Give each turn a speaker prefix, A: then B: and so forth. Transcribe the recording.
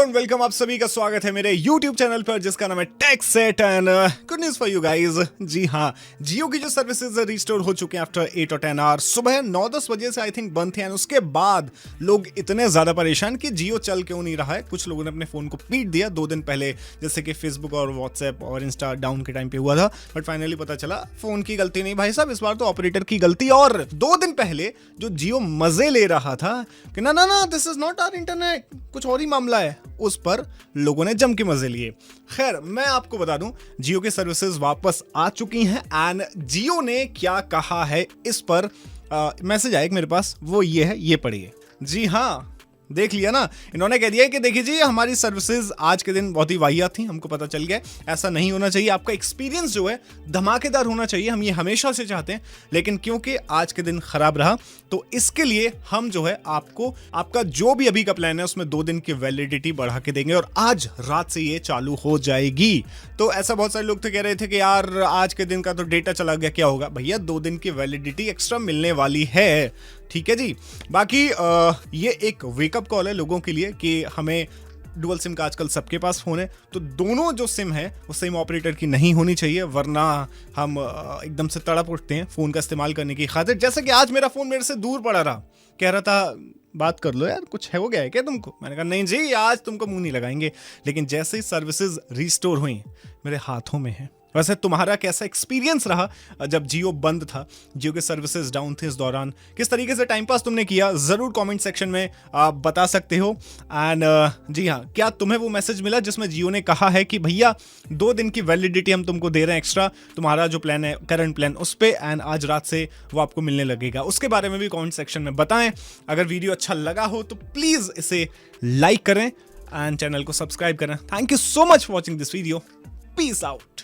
A: And welcome. आप सभी का स्वागत है मेरे YouTube चैनल पर जिसका नाम है tech set and good news for you guys. जी हाँ, जियो की जो सर्विसेज रिस्टोर हो चुके हैं आफ्टर 8 और 10 आवर्स। सुबह 9-10 बजे से आई थिंक बंद थे एंड उसके बाद लोग इतने ज्यादा परेशान कि जियो चल क्यों नहीं रहा है। कुछ लोगों ने अपने फोन को पीट दिया 2 दिन पहले, जैसे कि फेसबुक और व्हाट्सएप और इंस्टा डाउन के टाइम पे हुआ था। बट फाइनली पता चला फोन की गलती नहीं भाई साहब, इस बार तो ऑपरेटर की गलती। और 2 दिन पहले जो जियो मजे ले रहा था कि ना ना ना this is not our internet, कुछ और ही मामला है, उस पर लोगों ने जम के मजे लिए। खैर, मैं आपको बता दूं जियो की सर्विसेज वापस आ चुकी हैं एंड जियो ने क्या कहा है इस पर मैसेज आया मेरे पास, वो ये है, ये पढ़िए। जी हाँ, देख लिया ना, इन्होंने कह दिया कि देखिए जी हमारी सर्विसेज आज के दिन बहुत ही वाहियात थी, हमको पता चल गया ऐसा नहीं होना चाहिए। आपका एक्सपीरियंस जो है धमाकेदार होना चाहिए, हम ये हमेशा से चाहते हैं, लेकिन क्योंकि आज के दिन खराब रहा तो इसके लिए हम जो है आपको आपका जो भी अभी का प्लान है उसमें 2 दिन की वैलिडिटी बढ़ा के देंगे और आज रात से ये चालू हो जाएगी। तो ऐसा बहुत सारे लोग तो कह रहे थे कि यार आज के दिन का तो डेटा चला गया, क्या होगा? भैया 2 दिन की वैलिडिटी एक्स्ट्रा मिलने वाली है, ठीक है जी। बाकी ये एक वेकअप कॉल है लोगों के लिए कि हमें डुअल सिम का आजकल सबके पास फोन है, तो दोनों जो सिम है वो सेम ऑपरेटर की नहीं होनी चाहिए, वरना हम एकदम से तड़प उठते हैं फोन का इस्तेमाल करने की खातिर। जैसे कि आज मेरा फोन मेरे से दूर पड़ा रहा, कह रहा था बात कर लो यार, कुछ है हो गया है क्या तुमको? मैंने कहा नहीं जी, आज तुमको मुंह नहीं लगाएंगे। लेकिन जैसे ही सर्विसेज रिस्टोर हुई मेरे हाथों में है। वैसे तुम्हारा कैसा एक्सपीरियंस रहा जब जियो बंद था, जियो के सर्विसेज डाउन थे, इस दौरान किस तरीके से टाइम पास तुमने किया, जरूर कमेंट सेक्शन में आप बता सकते हो। एंड जी हाँ, क्या तुम्हें वो मैसेज मिला जिसमें जियो ने कहा है कि भैया 2 दिन की वैलिडिटी हम तुमको दे रहे हैं एक्स्ट्रा, तुम्हारा जो प्लान है करंट प्लान उस पे, एंड आज रात से वो आपको मिलने लगेगा? उसके बारे में भी कमेंट सेक्शन में बताएं। अगर वीडियो अच्छा लगा हो तो प्लीज इसे लाइक करें एंड चैनल को सब्सक्राइब करें। Thank you so much for watching this video. Peace out.